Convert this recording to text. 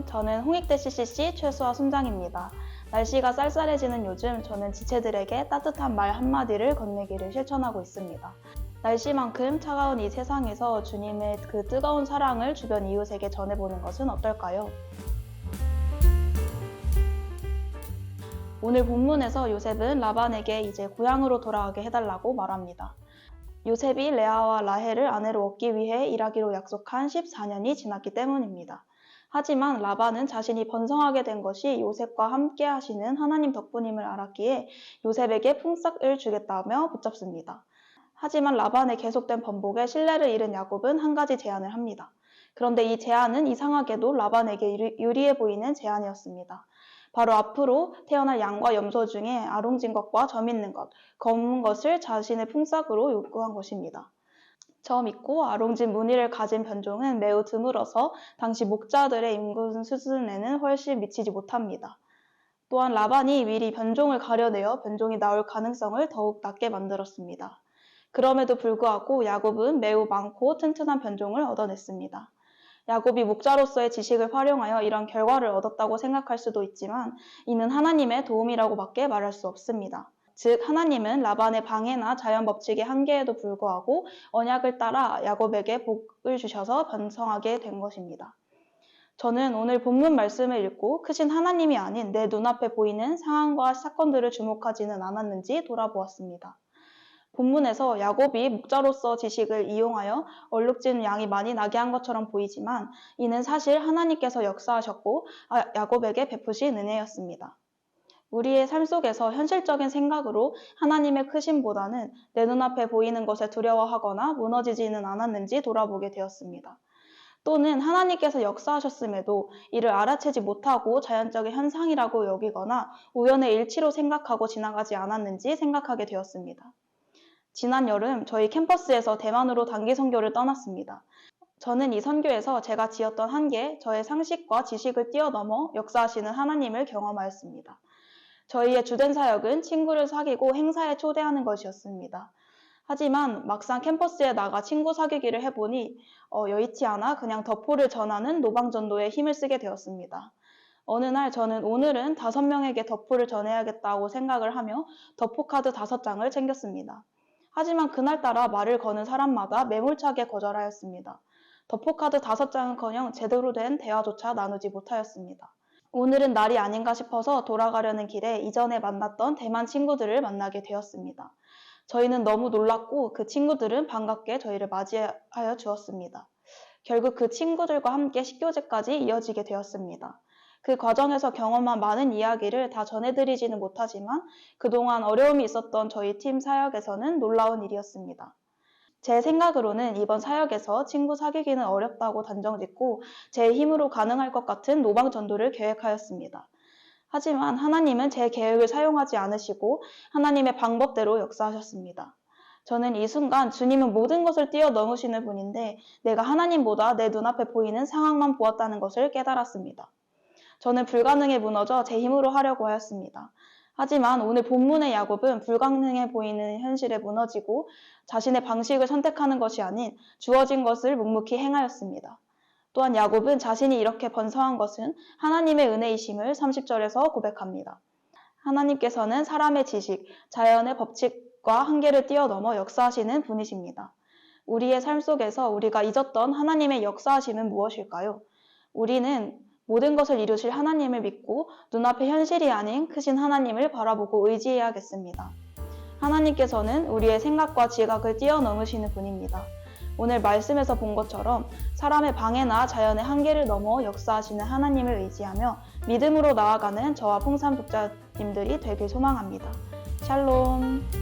샬롬, 저는 홍익대 CCC 최수아 순장입니다. 날씨가 쌀쌀해지는 요즘 저는 지체들에게 따뜻한 말 한마디를 건네기를 실천하고 있습니다. 날씨만큼 차가운 이 세상에서 주님의 그 뜨거운 사랑을 주변 이웃에게 전해보는 것은 어떨까요? 오늘 본문에서 요셉은 라반에게 이제 고향으로 돌아가게 해달라고 말합니다. 요셉이 레아와 라헬을 아내로 얻기 위해 일하기로 약속한 14년이 지났기 때문입니다. 하지만 라반은 자신이 번성하게 된 것이 요셉과 함께 하시는 하나님 덕분임을 알았기에 요셉에게 품삯을 주겠다며 붙잡습니다. 하지만 라반의 계속된 번복에 신뢰를 잃은 야곱은 한 가지 제안을 합니다. 그런데 이 제안은 이상하게도 라반에게 유리해 보이는 제안이었습니다. 바로 앞으로 태어날 양과 염소 중에 아롱진 것과 점 있는 것, 검은 것을 자신의 품삯으로 요구한 것입니다. 점 있고 아롱진 무늬를 가진 변종은 매우 드물어서 당시 목자들의 임금 수준에는 훨씬 미치지 못합니다. 또한 라반이 미리 변종을 가려내어 변종이 나올 가능성을 더욱 낮게 만들었습니다. 그럼에도 불구하고 야곱은 매우 많고 튼튼한 변종을 얻어냈습니다. 야곱이 목자로서의 지식을 활용하여 이런 결과를 얻었다고 생각할 수도 있지만 이는 하나님의 도움이라고밖에 말할 수 없습니다. 즉 하나님은 라반의 방해나 자연 법칙의 한계에도 불구하고 언약을 따라 야곱에게 복을 주셔서 번성하게 된 것입니다. 저는 오늘 본문 말씀을 읽고 크신 하나님이 아닌 내 눈앞에 보이는 상황과 사건들을 주목하지는 않았는지 돌아보았습니다. 본문에서 야곱이 목자로서 지식을 이용하여 얼룩진 양이 많이 나게 한 것처럼 보이지만 이는 사실 하나님께서 역사하셨고 야곱에게 베푸신 은혜였습니다. 우리의 삶 속에서 현실적인 생각으로 하나님의 크심보다는 내 눈앞에 보이는 것에 두려워하거나 무너지지는 않았는지 돌아보게 되었습니다. 또는 하나님께서 역사하셨음에도 이를 알아채지 못하고 자연적인 현상이라고 여기거나 우연의 일치로 생각하고 지나가지 않았는지 생각하게 되었습니다. 지난 여름 저희 캠퍼스에서 대만으로 단기 선교를 떠났습니다. 저는 이 선교에서 제가 지었던 한계, 저의 상식과 지식을 뛰어넘어 역사하시는 하나님을 경험하였습니다. 저희의 주된 사역은 친구를 사귀고 행사에 초대하는 것이었습니다. 하지만 막상 캠퍼스에 나가 친구 사귀기를 해보니 여의치 않아 그냥 덕포를 전하는 노방전도에 힘을 쓰게 되었습니다. 어느 날 저는 오늘은 5명에게 덕포를 전해야겠다고 생각을 하며 덕포카드 5장을 챙겼습니다. 하지만 그날따라 말을 거는 사람마다 매몰차게 거절하였습니다. 덕포카드 5장은커녕 제대로 된 대화조차 나누지 못하였습니다. 오늘은 날이 아닌가 싶어서 돌아가려는 길에 이전에 만났던 대만 친구들을 만나게 되었습니다. 저희는 너무 놀랐고 그 친구들은 반갑게 저희를 맞이하여 주었습니다. 결국 그 친구들과 함께 식교제까지 이어지게 되었습니다. 그 과정에서 경험한 많은 이야기를 다 전해드리지는 못하지만 그동안 어려움이 있었던 저희 팀 사역에서는 놀라운 일이었습니다. 제 생각으로는 이번 사역에서 친구 사귀기는 어렵다고 단정짓고 제 힘으로 가능할 것 같은 노방 전도를 계획하였습니다. 하지만 하나님은 제 계획을 사용하지 않으시고 하나님의 방법대로 역사하셨습니다. 저는 이 순간 주님은 모든 것을 뛰어넘으시는 분인데 내가 하나님보다 내 눈앞에 보이는 상황만 보았다는 것을 깨달았습니다. 저는 불가능에 무너져 제 힘으로 하려고 하였습니다. 하지만 오늘 본문의 야곱은 불가능해 보이는 현실에 무너지고 자신의 방식을 선택하는 것이 아닌 주어진 것을 묵묵히 행하였습니다. 또한 야곱은 자신이 이렇게 번성한 것은 하나님의 은혜이심을 30절에서 고백합니다. 하나님께서는 사람의 지식, 자연의 법칙과 한계를 뛰어넘어 역사하시는 분이십니다. 우리의 삶 속에서 우리가 잊었던 하나님의 역사하심은 무엇일까요? 우리는 모든 것을 이루실 하나님을 믿고 눈앞의 현실이 아닌 크신 하나님을 바라보고 의지해야겠습니다. 하나님께서는 우리의 생각과 지각을 뛰어넘으시는 분입니다. 오늘 말씀에서 본 것처럼 사람의 방해나 자연의 한계를 넘어 역사하시는 하나님을 의지하며 믿음으로 나아가는 저와 풍산 독자님들이 되길 소망합니다. 샬롬.